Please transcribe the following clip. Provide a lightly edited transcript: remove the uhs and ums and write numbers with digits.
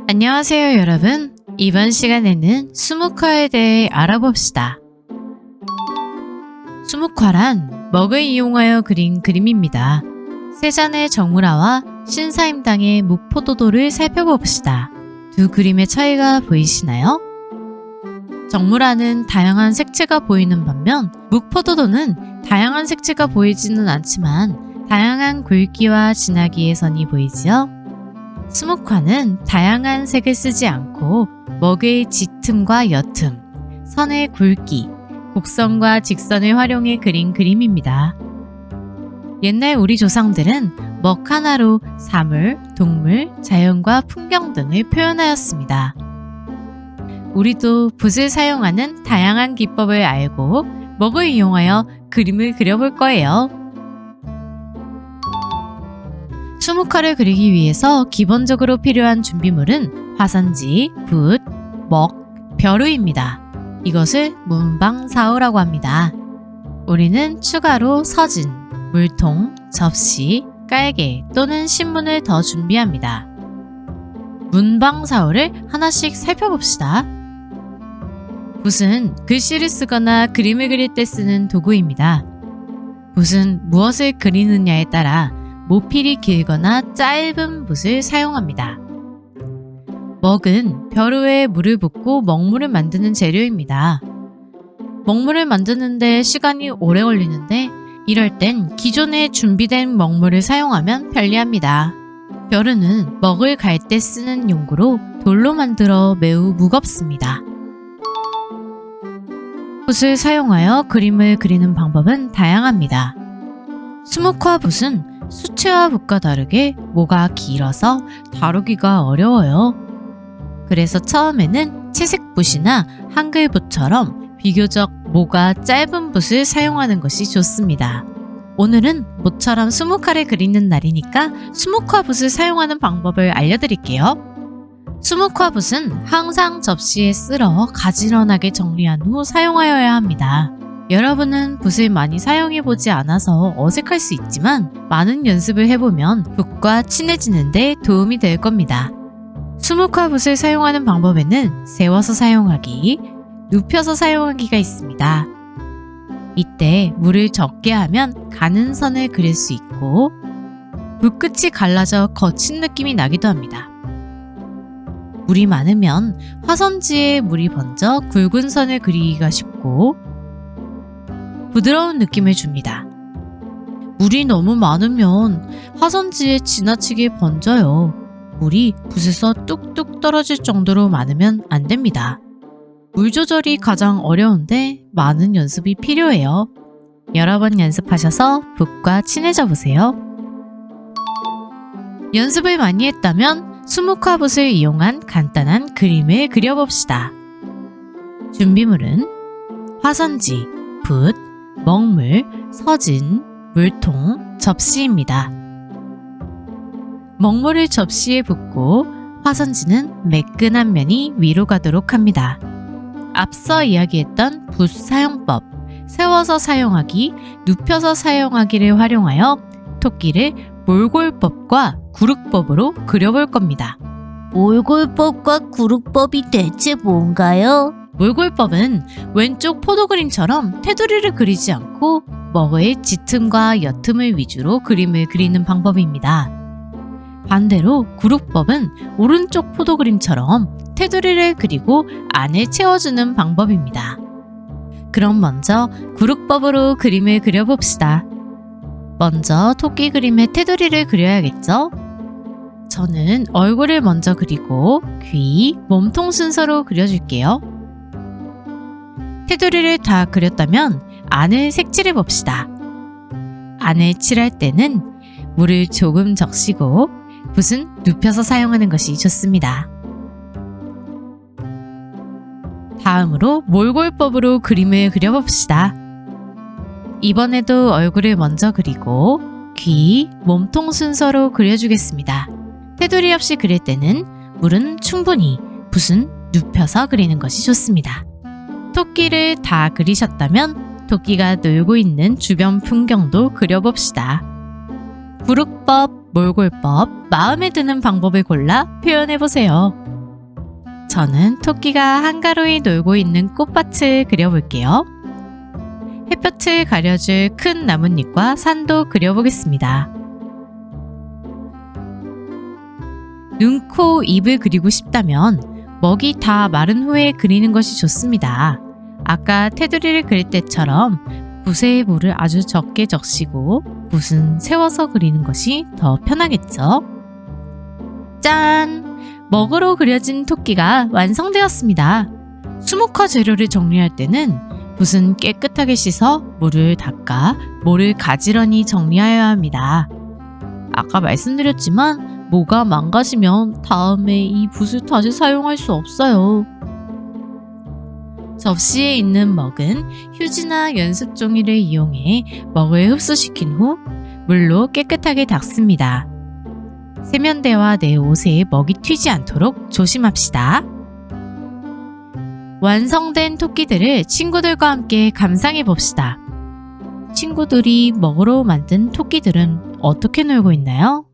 안녕하세요 여러분. 이번 시간에는 수묵화에 대해 알아봅시다. 수묵화란 먹을 이용하여 그린 그림입니다. 세잔의 정우라와 신사임당의 묵포도도를 살펴봅시다. 두 그림의 차이가 보이시나요? 정무라는 다양한 색채가 보이는 반면 묵포도도는 다양한 색채가 보이지는 않지만 다양한 굵기와 진하기의 선이 보이지요? 수묵화는 다양한 색을 쓰지 않고 먹의 짙음과 옅음, 선의 굵기, 곡선과 직선을 활용해 그린 그림입니다. 옛날 우리 조상들은 먹 하나로 사물, 동물, 자연과 풍경 등을 표현하였습니다. 우리도 붓을 사용하는 다양한 기법을 알고 먹을 이용하여 그림을 그려볼 거예요. 수묵화를 그리기 위해서 기본적으로 필요한 준비물은 화선지, 붓, 먹, 벼루입니다. 이것을 문방사우라고 합니다. 우리는 추가로 서진, 물통, 접시, 깔개 또는 신문을 더 준비합니다. 문방사우를 하나씩 살펴봅시다. 붓은 글씨를 쓰거나 그림을 그릴 때 쓰는 도구입니다. 붓은 무엇을 그리느냐에 따라 모필이 길거나 짧은 붓을 사용합니다. 먹은 벼루에 물을 붓고 먹물을 만드는 재료입니다. 먹물을 만드는데 시간이 오래 걸리는데 이럴 땐 기존에 준비된 먹물을 사용하면 편리합니다. 벼루는 먹을 갈 때 쓰는 용구로 돌로 만들어 매우 무겁습니다. 붓을 사용하여 그림을 그리는 방법은 다양합니다. 수묵화 붓은 수채화 붓과 다르게 모가 길어서 다루기가 어려워요. 그래서 처음에는 채색 붓이나 한글 붓처럼 비교적 모가 짧은 붓을 사용하는 것이 좋습니다. 오늘은 모처럼 수묵화를 그리는 날이니까 수묵화 붓을 사용하는 방법을 알려드릴게요. 수묵화 붓은 항상 접시에 쓸어 가지런하게 정리한 후 사용하여야 합니다. 여러분은 붓을 많이 사용해보지 않아서 어색할 수 있지만 많은 연습을 해보면 붓과 친해지는 데 도움이 될 겁니다. 수묵화 붓을 사용하는 방법에는 세워서 사용하기, 눕혀서 사용하기가 있습니다. 이때 물을 적게 하면 가는 선을 그릴 수 있고 붓끝이 갈라져 거친 느낌이 나기도 합니다. 물이 많으면 화선지에 물이 번져 굵은 선을 그리기가 쉽고 부드러운 느낌을 줍니다. 물이 너무 많으면 화선지에 지나치게 번져요. 물이 붓에서 뚝뚝 떨어질 정도로 많으면 안 됩니다. 물 조절이 가장 어려운데 많은 연습이 필요해요. 여러 번 연습하셔서 붓과 친해져 보세요. 연습을 많이 했다면 수묵화 붓을 이용한 간단한 그림을 그려봅시다. 준비물은 화선지, 붓, 먹물, 서진, 물통, 접시입니다. 먹물을 접시에 붓고 화선지는 매끈한 면이 위로 가도록 합니다. 앞서 이야기했던 붓 사용법, 세워서 사용하기, 눕혀서 사용하기를 활용하여 토끼를 몰골법과 구룩법으로 그려볼 겁니다. 몰골법과 구룩법이 대체 뭔가요? 몰골법은 왼쪽 포도 그림처럼 테두리를 그리지 않고 먹의 짙음과 옅음을 위주로 그림을 그리는 방법입니다. 반대로 구룩법은 오른쪽 포도 그림처럼 테두리를 그리고 안을 채워주는 방법입니다. 그럼 먼저 구룩법으로 그림을 그려봅시다. 먼저 토끼 그림의 테두리를 그려야겠죠? 저는 얼굴을 먼저 그리고 귀, 몸통 순서로 그려줄게요. 테두리를 다 그렸다면 안을 색칠해 봅시다. 안을 칠할 때는 물을 조금 적시고 붓은 눕혀서 사용하는 것이 좋습니다. 다음으로 몰골법으로 그림을 그려봅시다. 이번에도 얼굴을 먼저 그리고 귀, 몸통 순서로 그려주겠습니다. 테두리 없이 그릴 때는 물은 충분히, 붓은 눕혀서 그리는 것이 좋습니다. 토끼를 다 그리셨다면 토끼가 놀고 있는 주변 풍경도 그려봅시다. 구룩법, 몰골법, 마음에 드는 방법을 골라 표현해보세요. 저는 토끼가 한가로이 놀고 있는 꽃밭을 그려볼게요. 햇볕을 가려줄 큰 나뭇잎과 산도 그려보겠습니다. 눈, 코, 입을 그리고 싶다면 먹이 다 마른 후에 그리는 것이 좋습니다. 아까 테두리를 그릴 때처럼 붓에 물을 아주 적게 적시고 붓은 세워서 그리는 것이 더 편하겠죠? 짠! 먹으로 그려진 토끼가 완성되었습니다. 수묵화 재료를 정리할 때는 붓은 깨끗하게 씻어 물을 닦아 모를 가지런히 정리하여야 합니다. 아까 말씀드렸지만 모가 망가지면 다음에 이 붓을 다시 사용할 수 없어요. 접시에 있는 먹은 휴지나 연습 종이를 이용해 먹을 흡수시킨 후 물로 깨끗하게 닦습니다. 세면대와 내 옷에 먹이 튀지 않도록 조심합시다. 완성된 토끼들을 친구들과 함께 감상해 봅시다. 친구들이 먹으로 만든 토끼들은 어떻게 놀고 있나요?